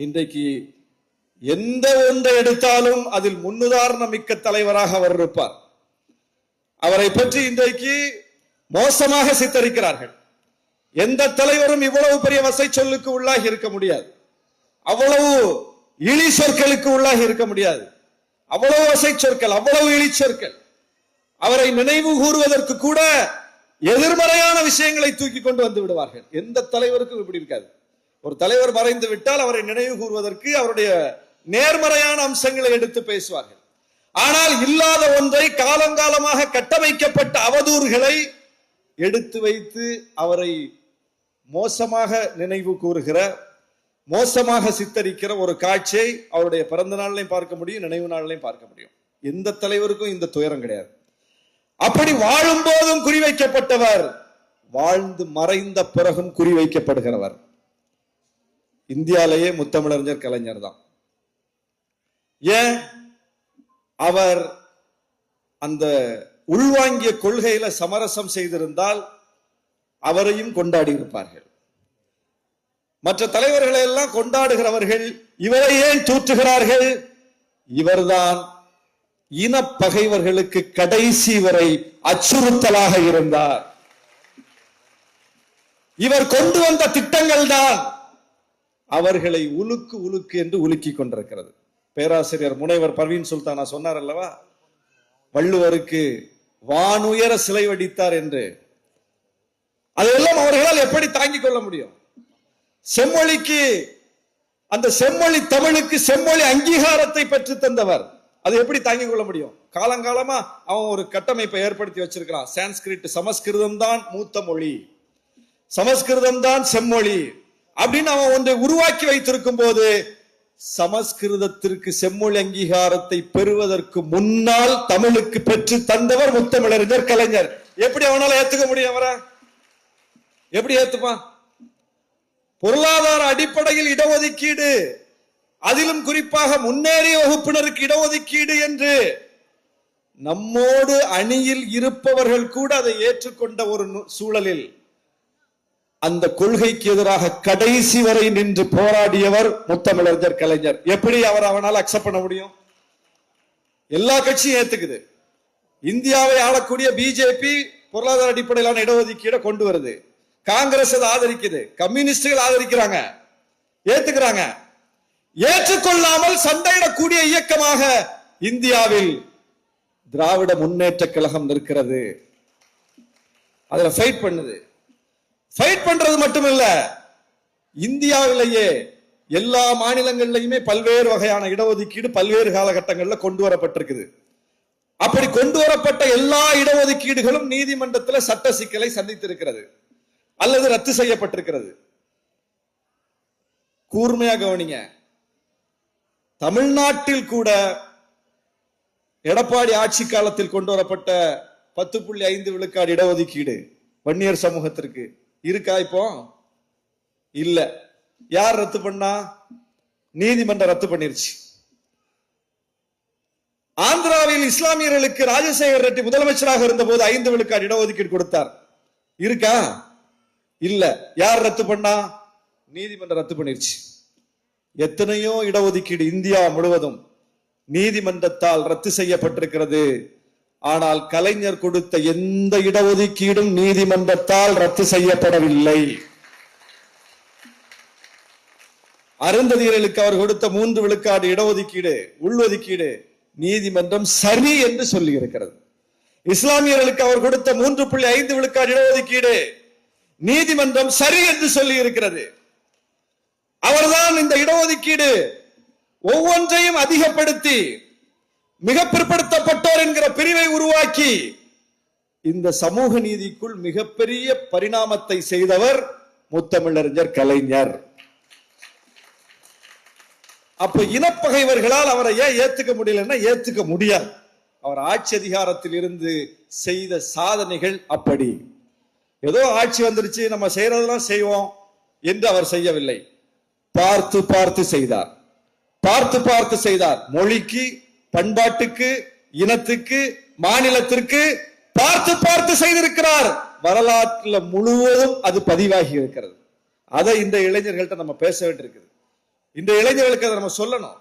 இன்றைக்கு எந்த ஒன்றை எடுத்தாலும் அதில் முன்னுதாரணம் மிக்க தலைவராக அவர் இருப்பார். அவரை பற்றி இன்றைக்கு மோசமாக சித்தரிக்கிறார்கள். எந்த தலைவரும் இவ்வளவு பெரிய வசை சொல்லுக்கு உள்ளாகி இருக்க முடியாது, அவ்வளவு இழி சொற்களுக்கு உள்ளாகி இருக்க முடியாது, அவ்வளவு வசை சொற்கள், அவ்வளவு இழி சொற்கள். அவரை நினைவு கூறுவதற்கு கூட எதிர்மறையான விஷயங்களை தூக்கி கொண்டு வந்து விடுவார்கள். எந்த தலைவருக்கும் இப்படி இருக்காது. ஒரு தலைவர் மறைந்து விட்டால் அவரை நினைவு கூறுவதற்கு அவருடைய நேர்மறையான அம்சங்களை எடுத்து பேசுவார்கள். ஆனால் இல்லாத ஒன்றை காலங்காலமாக கட்டமைக்கப்பட்ட அவதூறுகளை எடுத்து வைத்து அவரை மோசமாக நினைவு கூறுகிற, மோசமாக சித்தரிக்கிற ஒரு காட்சியை அவருடைய பிறந்த நாளிலையும் பார்க்க முடியும், நினைவு நாளிலையும் பார்க்க முடியும். எந்த தலைவருக்கும் இந்த துயரம் கிடையாது. அப்படி வாழும் போதும் குறிவைக்கப்பட்டவர், வாழ்ந்து மறைந்த பிறகும் குறிவைக்கப்படுகிறவர் இந்தியாவிலேயே முத்தமிழறிஞர் கலைஞர் தான். ஏன்? அவர் அந்த உள்வாங்கிய கொள்கையில சமரசம் செய்திருந்தால் அவரையும் கொண்டாடி இருப்பார்கள். மற்ற தலைவர்களை எல்லாம் கொண்டாடுகிறவர்கள் இவரை ஏன் தூற்றுகிறார்கள்? இவர்தான் இன பகைவர்களுக்கு கடைசி வரை அச்சுறுத்தலாக இருந்தார். இவர் கொண்டு வந்த திட்டங்கள் தான் அவர்களை உலுக்கு உலுக்கு என்று உலுக்கி கொண்டிருக்கிறது. பேராசிரியர் முனைவர் பர்வீன் சுல்தானா சொன்னார் அல்லவா, வள்ளுவருக்கு வானுயர சிலை வடித்தார் என்று. அதெல்லாம் அவர்களால் எப்படி தாங்கிக் கொள்ள முடியும்? செம்மொழிக்கு, அந்த செம்மொழி தமிழுக்கு செம்மொழி அங்கீகாரத்தை பெற்று தந்தவர், அது எப்படி தாங்கிக் கொள்ள முடியும்? காலங்காலமா அவன் ஒரு கட்டமைப்பை ஏற்படுத்தி வச்சிருக்கிறான். சான்ஸ்கிரிட், சமஸ்கிருதம் தான் மூத்த மொழி, சமஸ்கிருதம் தான் செம்மொழி அப்படின்னு அவன் ஒன்றை உருவாக்கி வைத்திருக்கும் போது, சமஸ்கிருதத்திற்கு செம்மொழி அங்கீகாரத்தை பெறுவதற்கு முன்னால் தமிழுக்கு பெற்று தந்தவர் முத்தமிழறிஞர் கலைஞர். எப்படி அவனால ஏத்துக்க முடியும்? அவரை எப்படி ஏத்துப்பான்? பொருளாதார அடிப்படையில் இடஒதுக்கீடு, அதிலும் குறிப்பாக முன்னேறிய வகுப்பினருக்கு இடஒதுக்கீடு என்று நம்மோடு அணியில் இருப்பவர்கள் கூட அதை ஏற்றுக்கொண்ட ஒரு சூழலில் அந்த கொள்கைக்கு எதிராக கடைசி வரை நின்று போராடியவர் முத்தமிழறிஞர் கலைஞர். எப்படி அவனால் அக்செப்ட் பண்ண முடியும்? எல்லா கட்சியும் ஏத்துக்குது. இந்தியாவை ஆளக்கூடிய பிஜேபி பொருளாதார அடிப்படையிலான இடஒதுக்கீடை கொண்டு வருது, காங்கிரஸ் அதை ஆதரிக்குது, கம்யூனிஸ்டுகள் ஆதரிக்கிறாங்க, ஏத்துக்கிறாங்க. ஏற்றுக்கொள்ளாமல் சண்டையிடக்கூடிய இயக்கமாக இந்தியாவில் திராவிட முன்னேற்ற கழகம் நிற்கிறது. அதுல ஃபைட் பண்ணுது. ஃபைட் பண்றது மட்டுமல்ல, இந்தியாவிலேயே எல்லா மாநிலங்களிலுமே பல்வேறு வகையான இடஒதுக்கீடு பல்வேறு காலகட்டங்களில் கொண்டு வரப்பட்டிருக்குது. அப்படி கொண்டு வரப்பட்ட எல்லா இடஒதுக்கீடுகளும் நீதிமன்றத்தில் சட்ட சிக்கலை சந்தித்திருக்கிறது அல்லது ரத்து செய்யப்பட்டிருக்கிறது. கூர்மையா கவனிங்க, தமிழ்நாட்டில் கூட எடப்பாடி ஆட்சி காலத்தில் கொண்டு வரப்பட்ட 10.5 விழுக்காடு இடஒதுக்கீடு வன்னியர் சமூகத்திற்கு இருக்கா? இப்போ இல்ல. யார் ரத்து பண்ணா? நீதிமன்றம் ரத்து பண்ணிருச்சு. ஆந்திராவில் இஸ்லாமியர்களுக்கு ராஜசேகர் ரெட்டி முதலமைச்சராக இருந்த போது 5 விழுக்காடு இடஒதுக்கீடு கொடுத்தார். இருக்கா? இல்ல. யார் ரத்து பண்ணா? நீதிமன்றம் ரத்து பண்ணிருச்சு. எத்தனையோ இடஒதுக்கீடு இந்தியா முழுவதும் நீதிமன்றத்தால் ரத்து செய்யப்பட்டிருக்கிறது. ஆனால் கலைஞர் கொடுத்த எந்த இடஒதுக்கீடும் நீதிமன்றத்தால் ரத்து செய்யப்படவில்லை. அருந்ததியர்களுக்கு அவர் கொடுத்த 3 விழுக்காடு இடஒதுக்கீடு, உள்ஒதுக்கீடு நீதிமன்றம் சரி என்று சொல்லி இருக்கிறது. இஸ்லாமியர்களுக்கு அவர் கொடுத்த 3.5 விழுக்காடு இடஒதுக்கீடு நீதிமன்றம் சரி என்று சொல்லி இருக்கிறது. அவர்தான் இந்த இடஒதுக்கீடு ஒவ்வொன்றையும் அதிகப்படுத்தி மிக பிற்படுத்தப்பட்டோர் என்கிற பிரிவை உருவாக்கி இந்த சமூக நீதிக்குள் மிகப்பெரிய பரிணாமத்தை செய்தவர் முத்தமிழறிஞர் கலைஞர். அப்ப இனப்பகைவர்களால் அவரை ஏன் ஏத்துக்க முடியலன்னா ஏத்துக்க முடியாது. அவர் ஆட்சி அதிகாரத்தில் இருந்து செய்த சாதனைகள் அப்படி. ஏதோ ஆட்சி வந்துருச்சு, நம்ம செய்யறதெல்லாம் செய்வோம் என்று அவர் செய்யவில்லை. பார்த்து பார்த்து செய்தார், பார்த்து பார்த்து செய்தார். மொழிக்கு, பண்பாட்டுக்கு, இனத்துக்கு, மாநிலத்திற்கு பார்த்து பார்த்து செய்திருக்கிறார். வரலாற்றில் முழுவதும் அது பதிவாகி இருக்கிறது. அதை இந்த இளைஞர்கள்ட்ட நம்ம பேச வேண்டியிருக்குது. இந்த இளைஞர்களுக்கு அதை நம்ம சொல்லணும்.